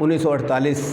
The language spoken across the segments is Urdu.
1948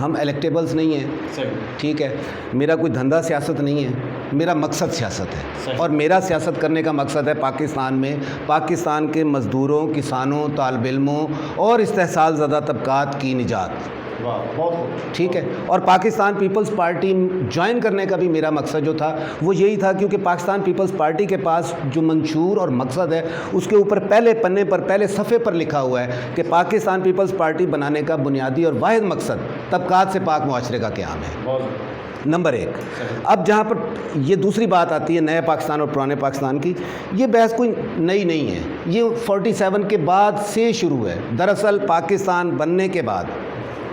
ہم الیکٹیبلز نہیں ہیں, ٹھیک ہے, میرا کوئی دھندا سیاست نہیں ہے, میرا مقصد سیاست ہے, اور میرا سیاست کرنے کا مقصد ہے پاکستان میں پاکستان کے مزدوروں, کسانوں, طالب علموں اور استحصال زدہ طبقات کی نجات. ٹھیک ہے, اور پاکستان پیپلز پارٹی جوائن کرنے کا بھی میرا مقصد جو تھا وہ یہی تھا, کیونکہ پاکستان پیپلز پارٹی کے پاس جو منشور اور مقصد ہے اس کے اوپر پہلے پنے پر, پہلے صفحے پر لکھا ہوا ہے کہ پاکستان پیپلز پارٹی بنانے کا بنیادی اور واحد مقصد طبقات سے پاک معاشرے کا قیام ہے. نمبر 1. اب جہاں پر یہ دوسری بات آتی ہے نئے پاکستان اور پرانے پاکستان کی, یہ بحث کوئی نئی نہیں ہے, یہ 47 کے بعد سے شروع ہے. دراصل پاکستان بننے کے بعد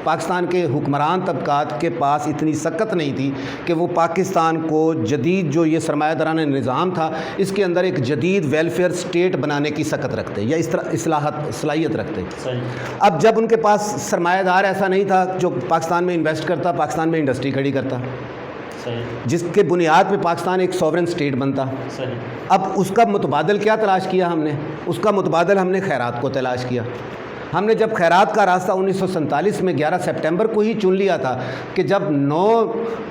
پاکستان کے حکمران طبقات کے پاس اتنی سکت نہیں تھی کہ وہ پاکستان کو جدید جو یہ سرمایہ دارانہ نظام تھا اس کے اندر ایک جدید ویلفیئر سٹیٹ بنانے کی سکت رکھتے یا اس طرح صلاحیت رکھتے. اب جب ان کے پاس سرمایہ دار ایسا نہیں تھا جو پاکستان میں انویسٹ کرتا, پاکستان میں انڈسٹری کھڑی کرتا, جس کے بنیاد پہ پاکستان ایک سوورن سٹیٹ بنتا. اب اس کا متبادل کیا تلاش کیا ہم نے؟ اس کا متبادل ہم نے خیرات کو تلاش کیا. ہم نے جب خیرات کا راستہ 1947 میں 11 سپٹمبر کو ہی چن لیا تھا کہ جب 9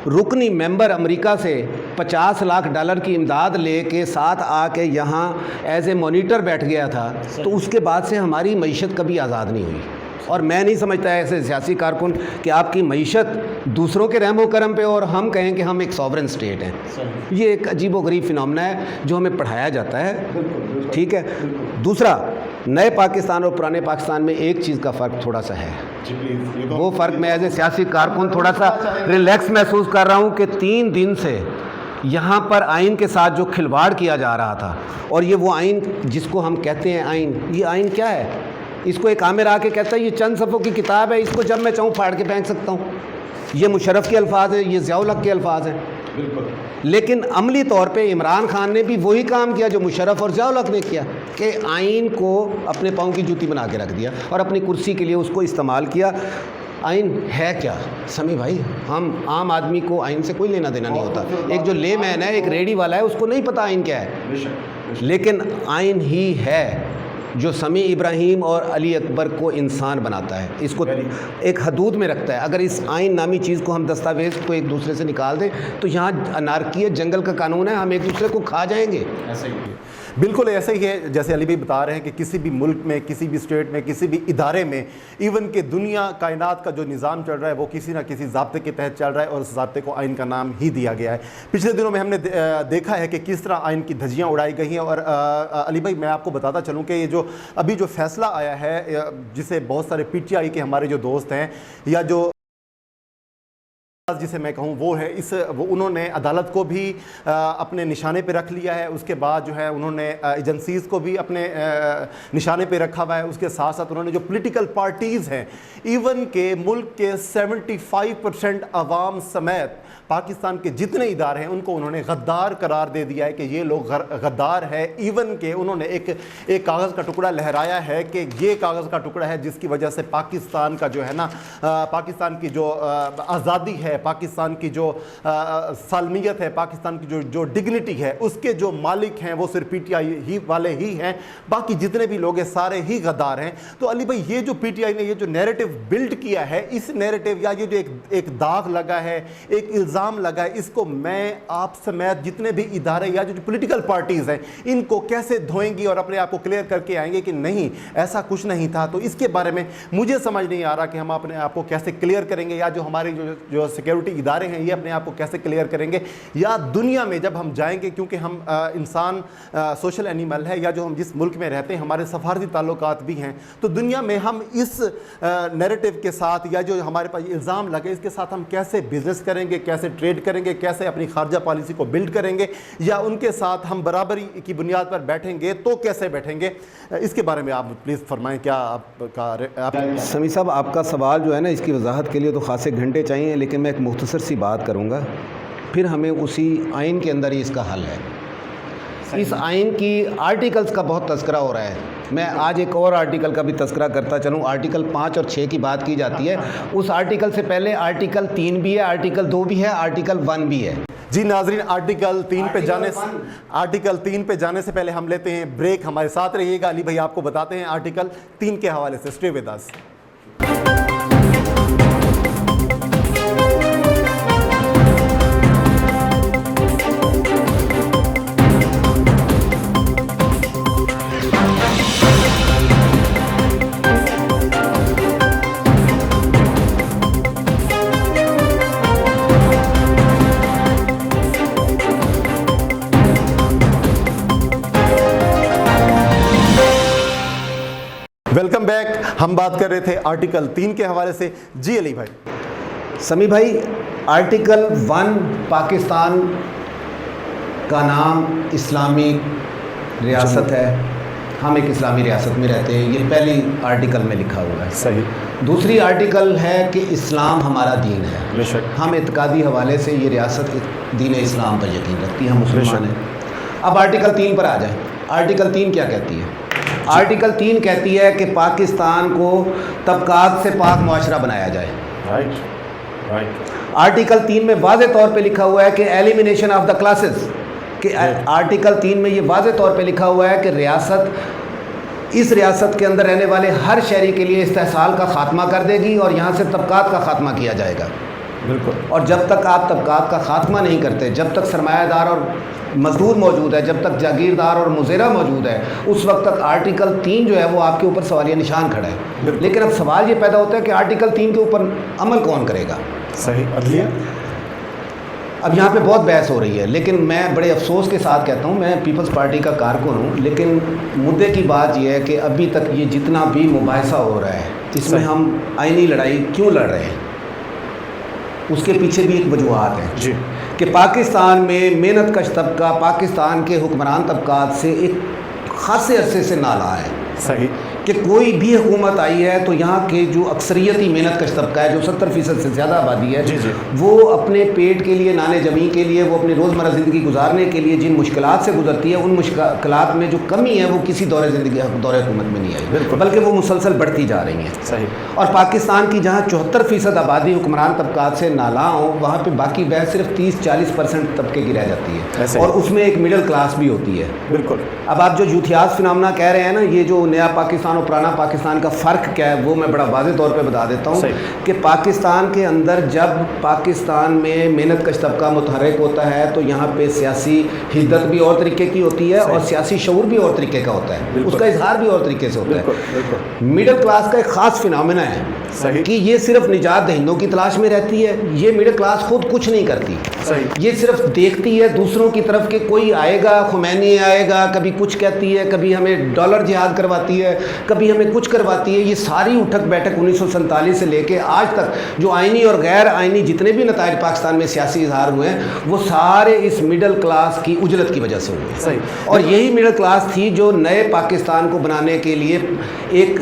رکنی ممبر امریکہ سے $50 لاکھ کی امداد لے کے ساتھ آ کے یہاں ایز اے مانیٹر بیٹھ گیا تھا, تو اس کے بعد سے ہماری معیشت کبھی آزاد نہیں ہوئی. اور میں نہیں سمجھتا ایسے سیاسی کارکن کہ آپ کی معیشت دوسروں کے رحم و کرم پہ اور ہم کہیں کہ ہم ایک سوورن سٹیٹ ہیں. یہ ایک عجیب و غریب فنامنا ہے جو ہمیں پڑھایا جاتا ہے. ٹھیک ہے. دوسرا, نئے پاکستان اور پرانے پاکستان میں ایک چیز کا فرق تھوڑا سا ہے. وہ فرق میں ایز اے سیاسی کارکن تھوڑا سا ریلیکس محسوس کر رہا ہوں کہ 3 دن سے یہاں پر آئین کے ساتھ جو کھلواڑ کیا جا رہا تھا, اور یہ وہ آئین جس کو ہم کہتے ہیں آئین, یہ آئین کیا ہے؟ اس کو ایک عامر آ کے کہتا ہے یہ چند صفحوں کی کتاب ہے, اس کو جب میں چاہوں پھاڑ کے پھینک سکتا ہوں. یہ مشرف کے الفاظ ہیں, یہ ضیاء الحق کے الفاظ ہیں. لیکن عملی طور پہ عمران خان نے بھی وہی کام کیا جو مشرف اور ضیاء الحق نے کیا, کہ آئین کو اپنے پاؤں کی جوتی بنا کے رکھ دیا اور اپنی کرسی کے لیے اس کو استعمال کیا. آئین ہے کیا سمیع بھائی؟ ہم عام آدمی کو آئین سے کوئی لینا دینا نہیں ہوتا. ایک جو لے مین ہے, ایک ریڈی والا ہے, اس کو نہیں پتہ آئین کیا ہے. لیکن آئین ہی ہے جو سمیع ابراہیم اور علی اکبر کو انسان بناتا ہے, اس کو ایک حدود میں رکھتا ہے. اگر اس آئین نامی چیز کو ہم دستاویز کو ایک دوسرے سے نکال دیں تو یہاں انارکیت جنگل کا قانون ہے, ہم ایک دوسرے کو کھا جائیں گے. ایسا ہی بالکل ایسا ہی ہے جیسے علی بھائی بتا رہے ہیں کہ کسی بھی ملک میں, کسی بھی اسٹیٹ میں, کسی بھی ادارے میں, ایون کہ دنیا کائنات کا جو نظام چل رہا ہے وہ کسی نہ کسی ضابطے کے تحت چل رہا ہے, اور اس ضابطے کو آئین کا نام ہی دیا گیا ہے. پچھلے دنوں میں ہم نے دیکھا ہے کہ کس طرح آئین کی دھجیاں اڑائی گئی ہیں. اور علی بھائی میں آپ کو بتاتا چلوں کہ یہ جو ابھی جو فیصلہ آیا ہے, جسے بہت سارے پی ٹی آئی کے ہمارے جو دوست ہیں یا جو جسے میں کہوں وہ ہے, وہ انہوں نے عدالت کو بھی اپنے نشانے پہ رکھ لیا ہے. اس کے بعد جو ہے انہوں نے ایجنسیز کو بھی اپنے نشانے پہ رکھا ہوا ہے. اس کے ساتھ ساتھ انہوں نے جو پولیٹیکل پارٹیز ہیں, ایون کہ ملک کے 75% عوام سمیت پاکستان کے جتنے ادارے ہیں ان کو انہوں نے غدار قرار دے دیا ہے کہ یہ لوگ غدار ہے. ایون کہ انہوں نے ایک کاغذ کا ٹکڑا لہرایا ہے کہ یہ کاغذ کا ٹکڑا ہے جس کی وجہ سے پاکستان کا جو ہے نا, پاکستان کی جو آزادی ہے, پاکستان کی جو سالمیت ہے, پاکستان کی جو ڈگنیٹی ہے, اس کے جو مالک ہیں وہ صرف پی ٹی آئی ہی والے ہی ہیں, باقی جتنے بھی لوگ ہیں سارے ہی غدار ہیں. تو علی بھائی یہ جو پی ٹی آئی نے یہ جو نیریٹو بلڈ کیا ہے, اس نیریٹو یا یہ جو ایک داغ لگا ہے, ایک الزام لگا ہے, اس کو میں آپ سمیت جتنے بھی ادارے یا جو پولیٹیکل پارٹیز ہیں ان کو کیسے دھوئیں گی اور اپنے آپ کو کلیئر کر کے آئیں گے کہ نہیں ایسا کچھ نہیں تھا. تو اس کے بارے میں مجھے سمجھ نہیں آ رہا کہ ہم اپنے آپ کو کیسے کلیئر کریں گے, یا جو ہمارے جو سیکیورٹی ادارے ہیں یہ اپنے آپ کو کیسے کلیئر کریں گے, یا دنیا میں جب ہم جائیں گے, کیونکہ ہم انسان سوشل اینیمل ہے, یا جو ہم جس ملک میں رہتے ہیں ہمارے سفارتی تعلقات بھی ہیں, تو دنیا میں ہم اس نیریٹو کے ساتھ یا جو ہمارے پاس الزام لگے اس کے ساتھ ہم کیسے بزنس کریں گے, کیسے ٹریڈ کریں گے, کیسے اپنی خارجہ پالیسی کو بلڈ کریں گے, یا ان کے ساتھ ہم برابری کی بنیاد پر بیٹھیں گے تو کیسے بیٹھیں گے. اس کے بارے میں آپ پلیز فرمائیں. کیا آپ کا سمیع صاحب آپ کا سوال جو ہے نا, اس کی وضاحت کے لیے تو خاصے گھنٹے چاہیے, لیکن میں ایک مختصر سی بات کروں گا, پھر ہمیں اسی آئین کے اندر ہی اس کا حل ہے. اس آئین کی آرٹیکلز کا بہت تذکرہ ہو رہا ہے. میں آج ایک اور آرٹیکل کا بھی تذکرہ کرتا چلوں. آرٹیکل 5 اور 6 کی بات کی جاتی ہے. اس آرٹیکل سے پہلے آرٹیکل 3 بھی ہے, آرٹیکل 2 بھی ہے, آرٹیکل 1 بھی ہے. جی ناظرین، آرٹیکل 3 پہ جانے سے پہلے ہم لیتے ہیں بریک. ہمارے ساتھ رہیے گا. علی بھائی آپ کو بتاتے ہیں آرٹیکل 3 کے حوالے سے. Stay with us. Welcome back. ہم بات کر رہے تھے آرٹیکل 3 کے حوالے سے. جی علی بھائی. سمی بھائی، آرٹیکل 1 پاکستان کا نام اسلامی ریاست ہے، ہم ایک اسلامی ریاست میں رہتے ہیں، یہ پہلی آرٹیکل میں لکھا ہوا ہے. صحیح. دوسری آرٹیکل ہے کہ اسلام ہمارا دین ہے. بے شک. ہم اعتقادی حوالے سے یہ ریاست دین اسلام پر یقین رکھتی ہے، ہم مسلمان ہیں. اب آرٹیکل 3 پر آ جائیں. آرٹیکل 3 کیا کہتی ہے؟ آرٹیکل 3 کہتی ہے کہ پاکستان کو طبقات سے پاک معاشرہ بنایا جائے. آرٹیکل 3 میں واضح طور پہ لکھا ہوا ہے کہ ایلیمینیشن آف دا کلاسز، کہ آرٹیکل 3 میں یہ واضح طور پہ لکھا ہوا ہے کہ اس ریاست کے اندر رہنے والے ہر شہری کے لیے استحصال کا خاتمہ کر دے گی اور یہاں سے طبقات کا خاتمہ کیا جائے گا. بالکل. اور جب تک آپ طبقات کا خاتمہ نہیں کرتے، جب تک سرمایہ دار اور مزدور موجود ہے، جب تک جاگیردار اور مزرع موجود ہے، اس وقت تک آرٹیکل 3 جو ہے وہ آپ کے اوپر سوالیہ نشان کھڑا ہے. لیکن اب سوال یہ پیدا ہوتا ہے کہ آرٹیکل 3 کے اوپر عمل کون کرے گا؟ صحیح. عدلیہ. اب یہاں پہ بہت بحث ہو رہی ہے، لیکن میں بڑے افسوس کے ساتھ کہتا ہوں، میں پیپلز پارٹی کا کارکن ہوں، لیکن مدعے کی بات یہ ہے کہ ابھی تک یہ جتنا بھی مباحثہ ہو رہا ہے، اس میں ہم آئینی لڑائی کیوں لڑ رہے ہیں، اس کے پیچھے بھی ایک وجوہات ہیں. جی. کہ پاکستان میں محنت کش طبقہ پاکستان کے حکمران طبقات سے ایک خاصے عرصے سے نالاں ہے. صحیح. کہ کوئی بھی حکومت آئی ہے تو یہاں کے جو اکثریتی محنت کش طبقہ ہے، جو 70% سے زیادہ آبادی ہے، جی جی. وہ اپنے پیٹ کے لیے، نان جمی کے لیے، وہ اپنی روزمرہ زندگی گزارنے کے لیے جن مشکلات سے گزرتی ہے، ان مشکلات میں جو کمی ہے وہ کسی دور حکومت میں نہیں آئی، بلکہ وہ مسلسل بڑھتی جا رہی ہیں. صحیح. اور پاکستان کی جہاں 74% آبادی حکمران طبقات سے نالاں ہوں، وہاں پہ باقی بحث صرف 30-40% طبقے کی رہ جاتی ہے، اور اس میں ایک مڈل کلاس بھی ہوتی ہے. بالکل. اب آپ جو یوتھیاس فنامنا کہہ رہے ہیں نا، یہ جو نیا پاکستان اور پرانا پاکستان کا فرق کیا ہے، وہ میں بڑا واضح طور پہ بتا دیتا ہوں. کہ پاکستان کے اندر جب پاکستان میں محنت کش طبقہ متحرک ہوتا ہے تو یہاں پہ سیاسی حدت بھی اور طریقے کی ہوتی ہے، اور سیاسی شعور بھی اور طریقے کا ہوتا ہے، اس کا اظہار بھی اور طریقے سے ہوتا ہے. مڈل کلاس کا ایک خاص فنامنا ہے کہ یہ صرف نجات دہندوں کی تلاش میں رہتی ہے. یہ مڈل کلاس خود کچھ نہیں کرتی، یہ صرف دیکھتی ہے دوسروں کی طرف کہ کوئی آئے گا، خمینی آئے گا، کبھی کچھ کہتی ہے، کبھی ہمیں ڈالر جہاد کرواتی ہے، کبھی ہمیں کچھ کرواتی ہے. یہ ساری اٹھک بیٹھک 1947 سے لے کے آج تک جو آئینی اور غیر آئینی جتنے بھی نتائج پاکستان میں سیاسی اظہار ہوئے ہیں، وہ سارے اس مڈل کلاس کی اجلت کی وجہ سے ہوئے. اور یہی مڈل کلاس تھی جو نئے پاکستان کو بنانے کے لیے ایک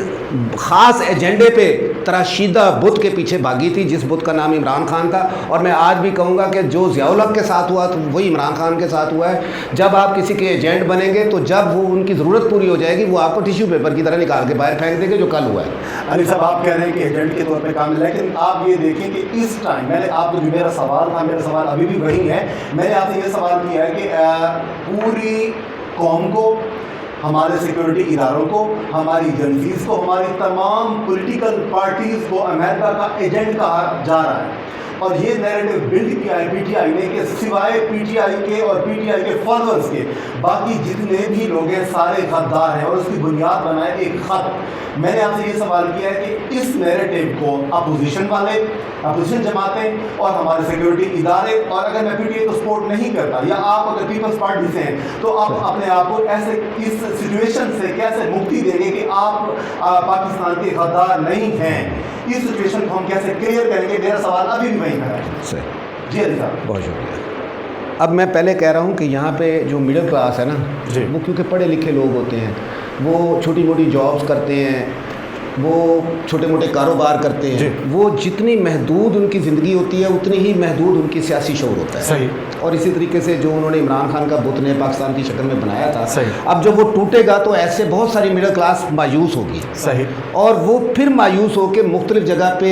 خاص ایجنڈے پہ تراشیدہ بت کے پیچھے بھاگی تھی، جس بت کا نام عمران خان تھا. اور میں آج بھی کہوں گا کہ جو ضیاء الحق کے ساتھ ہوا تو وہی عمران خان کے ساتھ ہوا ہے. جب آپ کسی کے ایجنٹ بنیں گے تو جب وہ ان کی ضرورت پوری ہو جائے گی، وہ آپ کو ٹیشو پیپر کی طرح نکال کے باہر پھینک دیں گے، جو کل ہوا ہے. علی صاحب آپ کہہ رہے ہیں کہ ایجنٹ کے طور پہ کام، لیکن آپ یہ دیکھیں کہ اس ٹائم میں نے آپ کو جو میرا سوال تھا، میرا سوال ابھی بھی وہی ہے. میں نے آپ سے یہ سوال کیا ہے کہ پوری قوم کو، ہمارے سیکورٹی اداروں کو، ہماری ایجنسیز کو، ہماری تمام پولیٹیکل پارٹیز کو امریکہ کا ایجنٹ کہا جا رہا ہے. اور یہ نیریٹو بلڈ کیا ہے پی ٹی آئی نے کہ سوائے پی ٹی آئی کے اور پی ٹی آئی کے فالوورز کے باقی جتنے بھی لوگ ہیں سارے غدار ہیں، اور اس کی بنیاد بنائے ایک خط. میں نے آپ سے یہ سوال کیا ہے کہ اس نیریٹو کو اپوزیشن والے، اپوزیشن جماعتیں اور ہمارے سیکورٹی ادارے، اور اگر میں پی ٹی آئی کو سپورٹ نہیں کرتا یا آپ اگر پیپلز پارٹی سے ہیں تو آپ اپنے آپ کو ایسے اس سچویشن سے کیسے مکتی دیں گے کہ آپ پاکستان کے غدار نہیں ہیں؟ اس سچویشن کو ہم کیسے کلیئر کریں گے؟ میرا سوال ابھی بھی وہیں کھڑا ہے. جی علی صاحب. بہت شکریہ. اب میں پہلے کہہ رہا ہوں کہ یہاں پہ جو مڈل کلاس ہے نا، وہ کیونکہ پڑھے لکھے لوگ ہوتے ہیں، وہ چھوٹی موٹی جابس کرتے ہیں، وہ چھوٹے موٹے کاروبار کرتے ہیں، وہ جتنی محدود ان کی زندگی ہوتی ہے اتنی ہی محدود ان کی سیاسی شعور ہوتا ہے. صحیح. اور اسی طریقے سے جو انہوں نے عمران خان کا بت نے پاکستان کی شکل میں بنایا تھا، اب جب وہ ٹوٹے گا تو ایسے بہت ساری مڈل کلاس مایوس ہوگی. صحیح. اور وہ پھر مایوس ہو کے مختلف جگہ پہ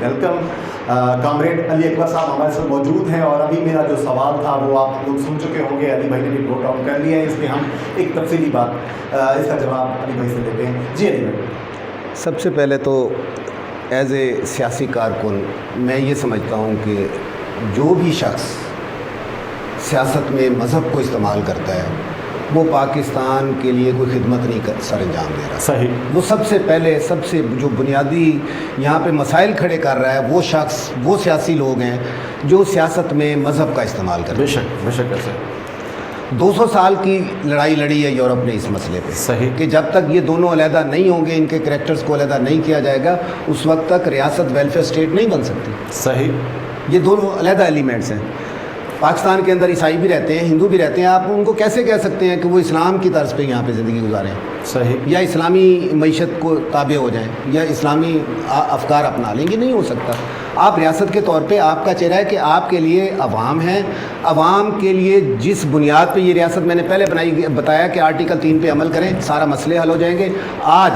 ویلکم کامریڈ علی اکبر صاحب ہمارے ساتھ موجود ہیں، اور ابھی میرا جو سوال تھا وہ آپ لوگ سن چکے ہوں گے، علی بھائی نے بھی نوٹ ڈاؤن کر لیا ہے، اس میں ہم ایک تفصیلی بات اس کا جواب علی بھائی سے لیتے ہیں۔ جی علی بھائی۔ سب سے پہلے تو ایز اے سیاسی کارکن میں یہ سمجھتا ہوں کہ جو بھی شخص سیاست میں مذہب کو استعمال کرتا ہے وہ پاکستان کے لیے کوئی خدمت نہیں سر انجام دے رہا۔ صحیح۔ وہ سب سے پہلے سب سے جو بنیادی یہاں پہ مسائل کھڑے کر رہا ہے وہ شخص، وہ سیاسی لوگ ہیں جو سیاست میں مذہب کا استعمال کرتے ہیں۔ بے شک ایسے 200 سال کی لڑائی لڑی ہے یورپ نے اس مسئلے پہ، صحیح، کہ جب تک یہ دونوں علیحدہ نہیں ہوں گے، ان کے کریکٹرز کو علیحدہ نہیں کیا جائے گا، اس وقت تک ریاست ویلفیئر اسٹیٹ نہیں بن سکتی۔ صحیح، یہ دونوں علیحدہ ایلیمنٹس ہیں۔ پاکستان کے اندر عیسائی بھی رہتے ہیں، ہندو بھی رہتے ہیں، آپ ان کو کیسے کہہ سکتے ہیں کہ وہ اسلام کی طرز پہ یہاں پہ زندگی گزاریں، صحیح، یا اسلامی معیشت کو تابع ہو جائیں، یا اسلامی افکار اپنا لیں گے؟ نہیں ہو سکتا۔ آپ ریاست کے طور پہ آپ کا چہرہ ہے کہ آپ کے لیے عوام ہیں، عوام کے لیے جس بنیاد پہ یہ ریاست میں نے پہلے بتایا کہ آرٹیکل 3 پہ عمل کریں، سارا مسئلے حل ہو جائیں گے۔ آج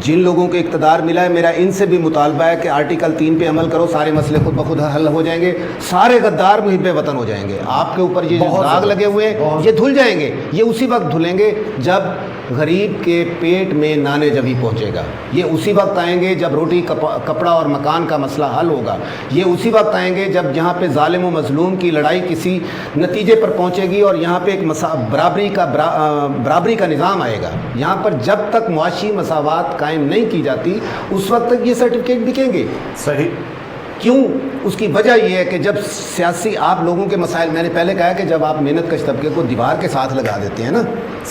جن لوگوں کو اقتدار ملا ہے، میرا ان سے بھی مطالبہ ہے کہ آرٹیکل 3 پہ عمل کرو، سارے مسئلے خود بخود حل ہو جائیں گے، سارے غدار محب وطن ہو جائیں گے۔ آپ کے اوپر یہ داغ لگے ہوئے ہیں یہ دھل جائیں گے، یہ اسی وقت دھلیں گے جب غریب کے پیٹ میں نانے جبھی پہنچے گا، یہ اسی وقت آئیں گے جب روٹی کپڑا اور مکان کا مسئلہ حل ہوگا، یہ اسی وقت آئیں گے جب جہاں پہ ظالم و مظلوم کی لڑائی کسی نتیجے پر پہنچے گی اور یہاں پہ ایک برابری کا نظام آئے گا۔ یہاں پر جب تک معاشی مساوات قائم نہیں کی جاتی اس وقت تک یہ سرٹیفکیٹ بکیں گے۔ صحیح۔ کیوں؟ اس کی وجہ یہ ہے کہ جب سیاسی آپ لوگوں کے مسائل، میں نے پہلے کہا کہ جب آپ محنت کش طبقے کو دیوار کے ساتھ لگا دیتے ہیں نا،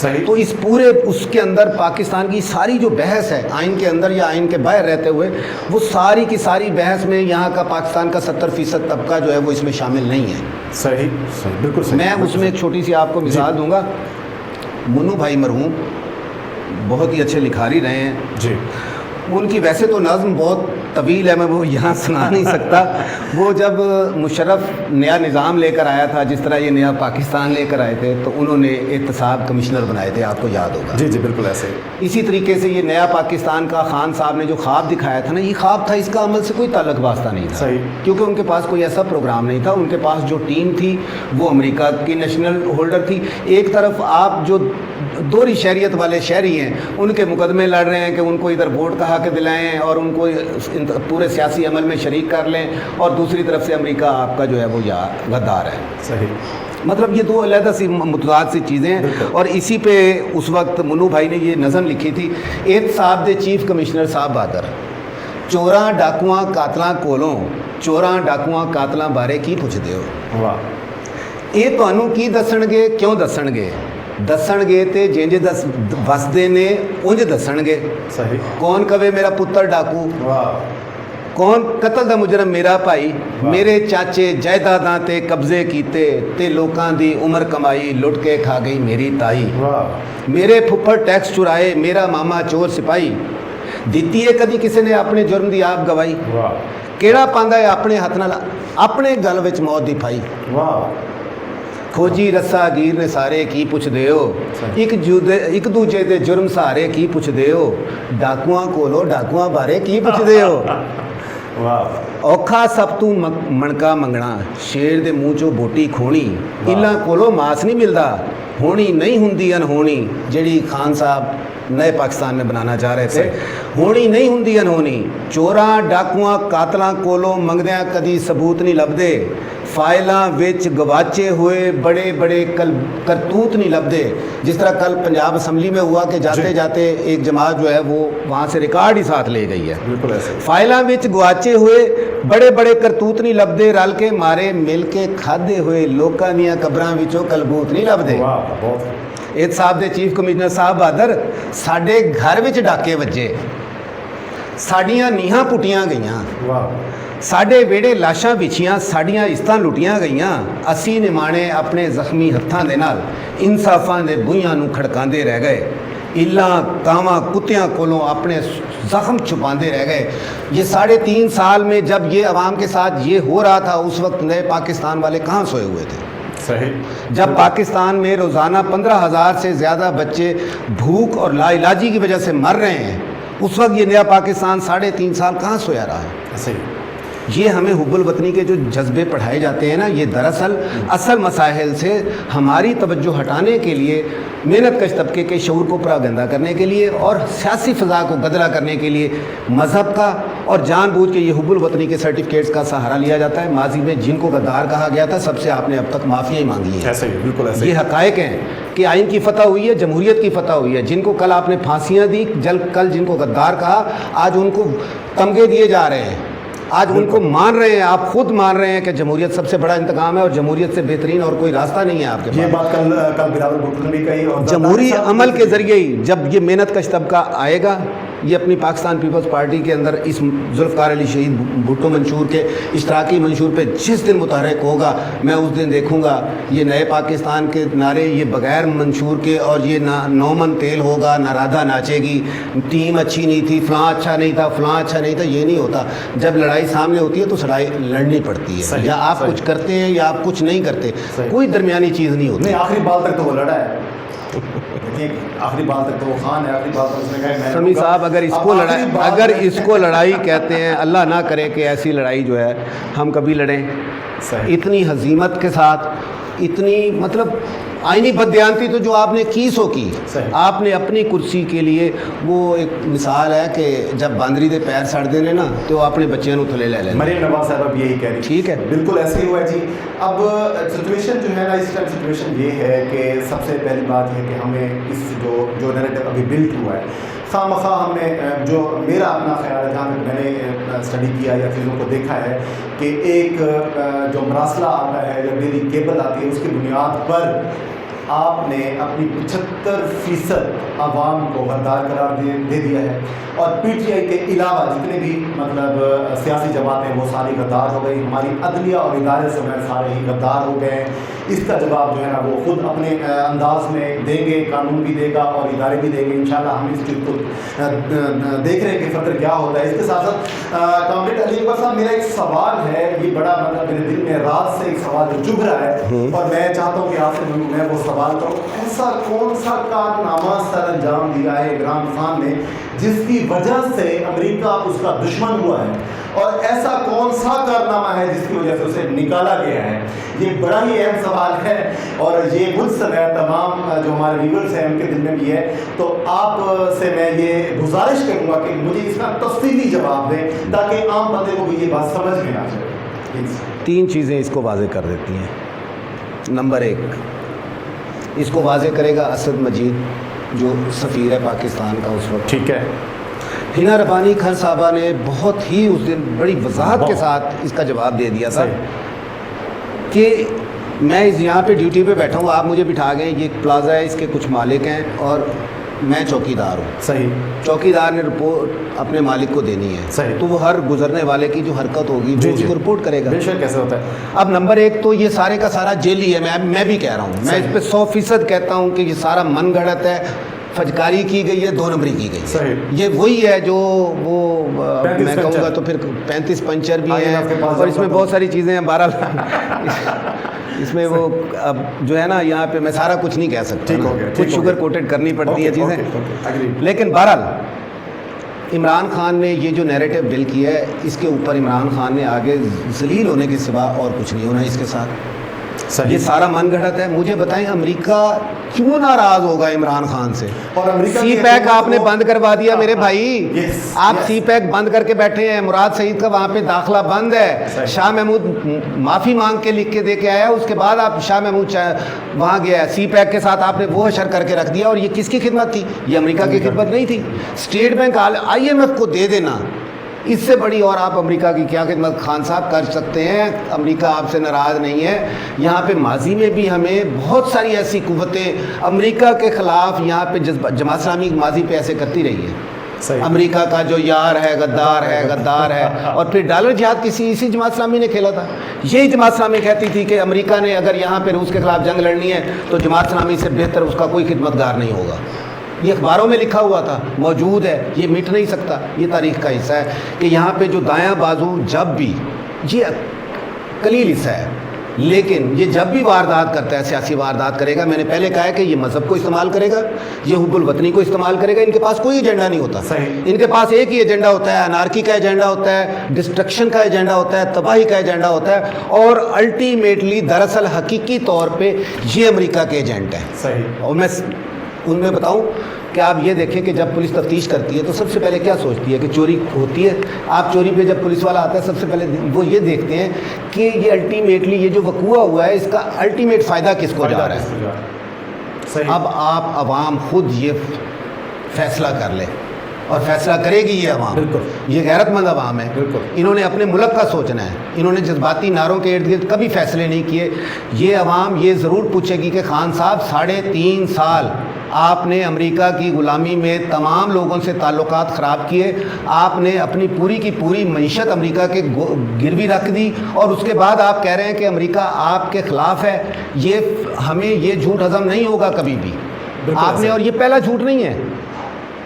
صحیح، تو اس پورے اس کے اندر پاکستان کی ساری جو بحث ہے آئین کے اندر یا آئین کے باہر رہتے ہوئے، وہ ساری کی ساری بحث میں یہاں کا پاکستان کا 70% طبقہ جو ہے وہ اس میں شامل نہیں ہے۔ صحیح، صحیح، بالکل صحیح۔ میں اس میں ایک چھوٹی سی آپ کو مثال دوں گا۔ منو بھائی مرحوم بہت ہی اچھے لکھاری رہے ہیں جی، ان کی ویسے تو نظم بہت طویل ہے، میں وہ یہاں سنا نہیں سکتا۔ وہ جب مشرف نیا نظام لے کر آیا تھا، جس طرح یہ نیا پاکستان لے کر آئے تھے، تو انہوں نے احتساب کمشنر بنائے تھے، آپ کو یاد ہوگا۔ جی جی بالکل ایسے ہی۔ اسی طریقے سے یہ نیا پاکستان کا خان صاحب نے جو خواب دکھایا تھا نا، یہ خواب تھا، اس کا عمل سے کوئی تعلق واسطہ نہیں تھا، صحیح، کیونکہ ان کے پاس کوئی ایسا پروگرام نہیں تھا۔ ان کے پاس جو ٹیم تھی وہ امریکہ کی نیشنل ہولڈر تھی۔ ایک طرف آپ جو دوہری شہریت والے شہری ہیں ان کے مقدمے لڑ رہے ہیں کہ ان کو ادھر ووٹ کا حق دلائیں اور ان کو پورے سیاسی عمل میں شریک کر لیں، اور دوسری طرف سے امریکہ آپ کا جو ہے وہ غدار ہے۔ صحیح، مطلب یہ دو علیحدہ سی متضاد سی چیزیں ہیں۔ اور اسی پہ اس وقت منو بھائی نے یہ نظم لکھی تھی، احتساب دے چیف کمشنر صاحب بہادر، چوراں ڈاکواں قاتلاں کولوں، چوراں ڈاکواں قاتلاں بارے کی پوچھدے ہو؟ واہ، یہ تانوں کی دسن گے، کیوں دسن گے؟ دسن گے تے جنج وسدے نے انج دسن گے۔ صحیح، کون کہے میرا پتر ڈاکو، واہ، کون قتل دا مجرم میرا بھائی، میرے چاچے جائیداداں تے قبضے کیتے تے لوکاں دی عمر کمائی لٹ کے کھا گئی میری تائی، واہ، میرے پھپھڑ ٹیکس چرائے میرا ماما چور سپاہی، دیتی ہے کدی کسی نے اپنے جرم دی آپ گواہی، واہ، کیڑا پاندا ہے اپنے ہاتھ نال اپنے گل وچ موت دی پائی، واہ، کھوجی رسا گیر نے سارے کی پوچھ دے ہو، ایک دوجے دے جرم سارے کی پوچھ دے ہو، ڈاکواں کولو ڈاکواں بارے کی پوچھ دے ہو، واہ، اوکھا سب تو منکا منگنا، شیر دے منہ چو بوٹی کھونی، انہاں کولو ماس نہیں ملدا، ہونی نہیں ہوندی انہونی، جڑی خان صاحب نئے پاکستان میں بنانا چاہ رہے تھے، ہونی نہیں ہوندی انہونی، چوراں ڈاکواں قاتلاں کولوں منگدیاں کدی ثبوت نہیں لبدے، فائلاں وچ گواچے ہوئے بڑے بڑے کرتوت نہیں لبدے۔ جس طرح کل پنجاب اسمبلی میں ہوا کہ جاتے جاتے ایک جماعت جو ہے وہ وہاں سے ریکارڈ ہی ساتھ لے گئی ہے، بالکل ایسے، فائلاں وچ گواچے ہوئے بڑے بڑے کرتوت نہیں لبدے، رل کے مارے مل کے کھادے ہوئے لوکاں دیاں قبراں وچوں کلبوت نہیں لبدے۔ واہ، بہت، احتساب دے چیف کمشنر صاحب بہادر، ساڈے گھر وچ ڈاکے وجے، ساڈیاں نیہاں پٹیاں گئیاں، واہ، ساڈے ویڑے لاشاں بچھیاں، ساڈیاں عزتاں لٹیاں گئیاں، اسی نمانے اپنے زخمی ہتھاں دے نال انصافاں دے بوئیاں نوں کھڑکاندے رہ گئے، الاں کاواں کتیاں کولوں اپنے زخم چھپاندے رہ گئے۔ یہ 3.5 سال میں جب یہ عوام کے ساتھ یہ ہو رہا تھا، اس وقت نئے پاکستان والے کہاں سوئے ہوئے تھے؟ صحیح، جب پاکستان میں روزانہ 15,000 سے زیادہ بچے بھوک اور لا علاجی کی وجہ سے مر رہے ہیں، اس وقت یہ نیا پاکستان 3.5 سال کہاں سویا رہا ہے؟ صحیح. یہ ہمیں حب الوطنی کے جو جذبے پڑھائے جاتے ہیں نا، یہ دراصل اصل مسائل سے ہماری توجہ ہٹانے کے لیے، محنت کش طبقے کے شعور کو پراگندہ کرنے کے لیے اور سیاسی فضا کو گدلا کرنے کے لیے مذہب کا اور جان بوجھ کے یہ حب الوطنی کے سرٹیفکیٹس کا سہارا لیا جاتا ہے. ماضی میں جن کو غدار کہا گیا تھا، سب سے آپ نے اب تک معافی ہی مانگی ہے. ایسے ہی، بالکل ایسے ہی. یہ حقائق ہیں کہ آئین کی فتح ہوئی ہے، جمہوریت کی فتح ہوئی ہے. جن کو کل آپ نے پھانسیاں دی، کل جن کو غدار کہا، آج ان کو تمغے دیے جا رہے ہیں. آج ان کو مان رہے ہیں، آپ خود مان رہے ہیں کہ جمہوریت سب سے بڑا انتقام ہے اور جمہوریت سے بہترین اور کوئی راستہ نہیں ہے آپ کے پاس. یہ بات کل بلاول بھٹو نے بھی کہی. اور جمہوری عمل کے ذریعے ہی جب یہ محنت کش طبقہ آئے گا، یہ اپنی پاکستان پیپلز پارٹی کے اندر اس ذوالفقار علی شہید بھٹو منشور کے اشتراکی منشور پہ جس دن متحرک ہوگا، میں اس دن دیکھوں گا یہ نئے پاکستان کے نعرے یہ بغیر منشور کے، اور یہ نہ نومن تیل ہوگا، نہ رادھا ناچے گی، ٹیم اچھی نہیں تھی، فلاں اچھا نہیں تھا، فلاں اچھا نہیں تھا. یہ نہیں ہوتا. جب لڑائی سامنے ہوتی ہے تو لڑائی لڑنی پڑتی ہے. یا آپ کچھ کرتے ہیں یا آپ کچھ نہیں کرتے، کوئی درمیانی چیز نہیں ہوتی. آخری بال تک تو وہ لڑا ہے. آخری بال تک تو وہ خان ہے. آخری بال تک اس نے کہا سمیع صاحب، اگر اس کو لڑائی کہتے ہیں، اللہ نہ کرے کہ ایسی لڑائی جو ہے ہم کبھی لڑیں اتنی ہزیمت کے ساتھ، اتنی مطلب آئینی بددیانتی تو جو آپ نے کی سو کی. آپ نے اپنی کرسی کے لیے، وہ ایک مثال ہے کہ جب باندری دے پیر سڑ دینے نا تو اپنے بچے نو تھلے لے لیں. مریم نواز صاحب اب یہی کہہ رہی. ٹھیک ہے، بالکل ایسے ہی ہوا ہے جی. اب سچویشن جو ہے نا، اس ٹائم سچویشن یہ ہے کہ سب سے پہلی بات ہے کہ ہمیں اس جو نیریٹو ابھی بلڈ ہوا ہے، خواہ مخواہ ہمیں، جو میرا اپنا خیال ہے، جہاں تک میں نے اسٹڈی کیا یا چیزوں کو دیکھا ہے، کہ ایک جو مراسلہ آتا ہے یا ڈیلی کیبل آتی ہے، اس کی بنیاد پر آپ نے اپنی 75% عوام کو غدار قرار دے دیا ہے. اور پی ٹی آئی کے علاوہ جتنے بھی مطلب سیاسی جماعتیں وہ ساری غدار ہو گئی. ہماری عدلیہ اور ادارے سمیت سارے ہی غدار ہو گئے ہیں. اس کا جواب جو ہے نا وہ خود اپنے انداز میں دیں گے. قانون بھی دے گا اور ادارے بھی دیں گے. انشاءاللہ ہم اس چیز کو دیکھ رہے ہیں کہ فکر کیا ہوتا ہے. اس کے ساتھ ساتھ کامریڈ علی اکبر صاحب، میرا ایک سوال ہے، یہ بڑا مطلب میرے دل میں رات سے ایک سوال جو چبھ رہا ہے، اور میں چاہتا ہوں کہ آپ سے میں وہ سوال کروں. ایسا کون سا کارنامہ سر انجام دیا ہے عمران خان نے جس کی وجہ سے امریکہ اس کا دشمن ہوا ہے، اور ایسا کون سا کارنامہ ہے جس کی وجہ سے اسے نکالا گیا ہے؟ یہ بڑا ہی اہم سوال ہے، اور یہ مجھ سے تمام جو ہمارے ویورز ہیں ان کے دل میں بھی ہے. تو آپ سے میں یہ گزارش کروں گا کہ مجھے اس کا تفصیلی جواب دیں تاکہ عام بندے کو بھی یہ بات سمجھ میں آ جائے. 3 چیزیں اس کو واضح کر دیتی ہیں. نمبر 1، اس کو واضح کرے گا اسد مجید جو سفیر ہے پاکستان کا اس وقت. ٹھیک ہے. حنا ربانی خان صاحبہ نے بہت ہی اس دن بڑی وضاحت کے ساتھ اس کا جواب دے دیا تھا کہ میں یہاں پہ ڈیوٹی پہ بیٹھا ہوں، آپ مجھے بٹھا گئے، یہ ایک پلازا ہے، اس کے کچھ مالک ہیں اور میں چوکیدار ہوں. صحیح. چوکیدار نے رپورٹ اپنے مالک کو دینی ہے. صحیح. تو وہ ہر گزرنے والے کی جو حرکت ہوگی وہ اس کو رپورٹ کرے گا. بے شک کیسے ہوتا ہے. اب نمبر 1 تو یہ سارے کا سارا جیلی ہے. میں بھی کہہ رہا ہوں، میں اس پہ 100% کہتا ہوں کہ یہ سارا من گھڑت ہے، فجکاری کی گئی ہے، 2 نمبری کی گئی. صحیح. یہ وہی ہے جو وہ میں کہوں گا تو پھر 35 پنچر بھی ہیں، اور اس میں بہت ساری چیزیں ہیں. 12 اس میں وہ اب جو ہے نا، یہاں پہ میں سارا کچھ نہیں کہہ سکتا، کچھ شوگر کوٹڈ کرنی پڑتی ہے چیزیں. لیکن بہرحال عمران خان نے یہ جو نیریٹو بل کیا ہے، اس کے اوپر عمران خان نے آگے ذلیل ہونے کے سوا اور کچھ نہیں ہونا اس کے ساتھ. یہ سارا من گھڑت ہے. مجھے بتائیں امریکہ کیوں ناراض ہوگا عمران خان سے؟ اور سی پیک آپ نے بند کروا دیا میرے بھائی. آپ سی پیک بند کر کے بیٹھے ہیں. مراد سعید کا وہاں پہ داخلہ بند ہے. شاہ محمود معافی مانگ کے لکھ کے دے کے آیا، اس کے بعد آپ شاہ محمود وہاں گیا. سی پیک کے ساتھ آپ نے وہ حشر کر کے رکھ دیا. اور یہ کس کی خدمت تھی؟ یہ امریکہ کی خدمت نہیں تھی. اسٹیٹ بینک IMF کو دے دینا، اس سے بڑی اور آپ امریکہ کی کیا خدمت خان صاحب کر سکتے ہیں؟ امریکہ آپ سے ناراض نہیں ہے. یہاں پہ ماضی میں بھی ہمیں بہت ساری ایسی قوتیں امریکہ کے خلاف یہاں پہ جماعت اسلامی ماضی پہ ایسے کرتی رہی ہیں. امریکہ کا جو یار ہے غدار ہے، غدار ہے. اور پھر ڈالر جہاد اسی جماعت اسلامی نے کھیلا تھا. یہی جماعت اسلامی کہتی تھی کہ امریکہ نے اگر یہاں پہ روس کے خلاف جنگ لڑنی ہے تو جماعت اسلامی سے بہتر اس کا کوئی خدمتگار نہیں ہوگا. یہ اخباروں میں لکھا ہوا تھا، موجود ہے، یہ مٹ نہیں سکتا. یہ تاریخ کا حصہ ہے کہ یہاں پہ جو دایاں بازو جب بھی، یہ قلیل حصہ ہے لیکن یہ جب بھی واردات کرتا ہے، سیاسی واردات کرے گا، میں نے پہلے کہا ہے کہ یہ مذہب کو استعمال کرے گا، یہ حب الوطنی کو استعمال کرے گا. ان کے پاس کوئی ایجنڈا نہیں ہوتا. ان کے پاس ایک ہی ایجنڈا ہوتا ہے، انارکی کا ایجنڈا ہوتا ہے، ڈسٹرکشن کا ایجنڈا ہوتا ہے، تباہی کا ایجنڈا ہوتا ہے. اور الٹیمیٹلی دراصل حقیقی طور پہ یہ امریکہ کے ایجنٹ ہیں. اور میں ان میں بتاؤں کہ آپ یہ دیکھیں کہ جب پولیس تفتیش کرتی ہے تو سب سے پہلے کیا سوچتی ہے کہ چوری ہوتی ہے. آپ چوری پہ جب پولیس والا آتا ہے سب سے پہلے وہ یہ دیکھتے ہیں کہ یہ الٹیمیٹلی یہ جو وقوع ہوا ہے اس کا الٹیمیٹ فائدہ کس کو جا رہا ہے. اب آپ عوام خود یہ فیصلہ کر لے، اور فیصلہ کرے گی یہ عوام. یہ غیرت مند عوام ہے. انہوں نے اپنے ملک کا سوچنا ہے. انہوں نے جذباتی نعروں کے ارد گرد کبھی فیصلے نہیں کیے. یہ عوام یہ ضرور پوچھے گی کہ خان صاحب 3.5 سال آپ نے امریکہ کی غلامی میں تمام لوگوں سے تعلقات خراب کیے، آپ نے اپنی پوری کی پوری معیشت امریکہ کے گروی رکھ دی، اور اس کے بعد آپ کہہ رہے ہیں کہ امریکہ آپ کے خلاف ہے. ہمیں یہ جھوٹ ہضم نہیں ہوگا کبھی بھی. آپ نے، اور یہ پہلا جھوٹ نہیں ہے،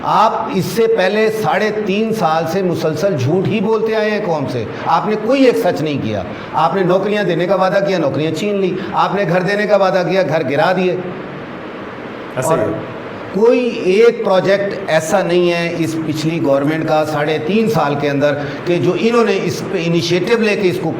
آپ اس سے پہلے 3.5 سال سے مسلسل جھوٹ ہی بولتے آئے ہیں قوم سے. آپ نے کوئی ایک سچ نہیں کیا. آپ نے نوکریاں دینے کا وعدہ کیا، نوکریاں چھین لی. آپ نے گھر دینے کا وعدہ کیا، گھر گرا دیے. اور کوئی ایک پروجیکٹ ایسا نہیں ہے اس پچھلی گورنمنٹ کا 3.5 سال کے اندر کہ جو انہوں نے اس پہ انیشیٹو لے کے اس کو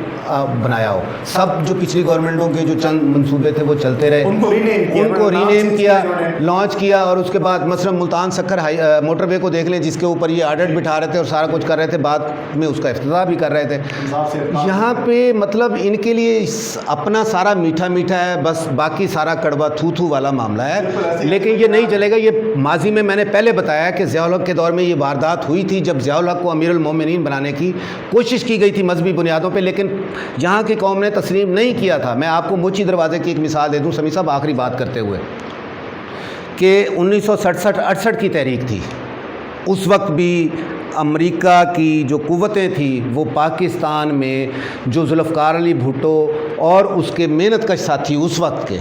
بنایا ہو. سب جو پچھلی گورنمنٹوں کے جو چند منصوبے تھے وہ چلتے رہے، ان کو رینیم کیا، لانچ کیا. اور اس کے بعد مثلا ملتان سکر موٹر وے کو دیکھ لیں جس کے اوپر یہ آڈٹ بٹھا رہے تھے اور سارا کچھ کر رہے تھے، بعد میں اس کا افتتاح بھی کر رہے تھے. یہاں پہ مطلب ان کے لیے اپنا سارا میٹھا میٹھا ہے، بس باقی سارا کڑوا تھو تھو والا معاملہ ہے. لیکن یہ نہیں چلے گا. یہ ماضی میں نے پہلے بتایا کہ ضیاء الحق کے دور میں یہ واردات ہوئی تھی جب ضیاء الحق کو امیر المومنین بنانے کی کوشش کی گئی تھی مذہبی بنیادوں پہ، لیکن یہاں کی قوم نے تسلیم نہیں کیا تھا. میں آپ کو موچی دروازے کی ایک مثال دے دوں سمیع صاحب آخری بات کرتے ہوئے، کہ 1967-68 کی تحریک تھی. اس وقت بھی امریکہ کی جو قوتیں تھیں وہ پاکستان میں جو ذوالفقار علی بھٹو اور اس کے محنت کش ساتھی اس وقت کے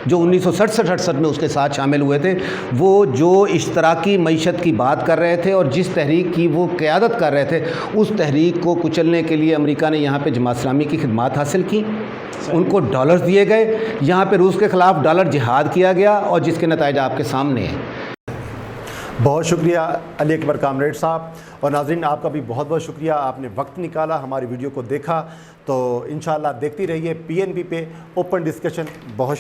جو 1967-68 میں اس کے ساتھ شامل ہوئے تھے، وہ جو اشتراکی معیشت کی بات کر رہے تھے اور جس تحریک کی وہ قیادت کر رہے تھے، اس تحریک کو کچلنے کے لیے امریکہ نے یہاں پہ جماعت اسلامی کی خدمات حاصل کی. ان کو ڈالرز دیے گئے، یہاں پہ روس کے خلاف ڈالر جہاد کیا گیا، اور جس کے نتائج آپ کے سامنے ہیں. بہت شکریہ علی اکبر کامریڈ صاحب. اور ناظرین آپ کا بھی بہت بہت شکریہ، آپ نے وقت نکالا، ہماری ویڈیو کو دیکھا. تو انشاءاللہ دیکھتی رہیے PNB پہ اوپن ڈسکشن. بہت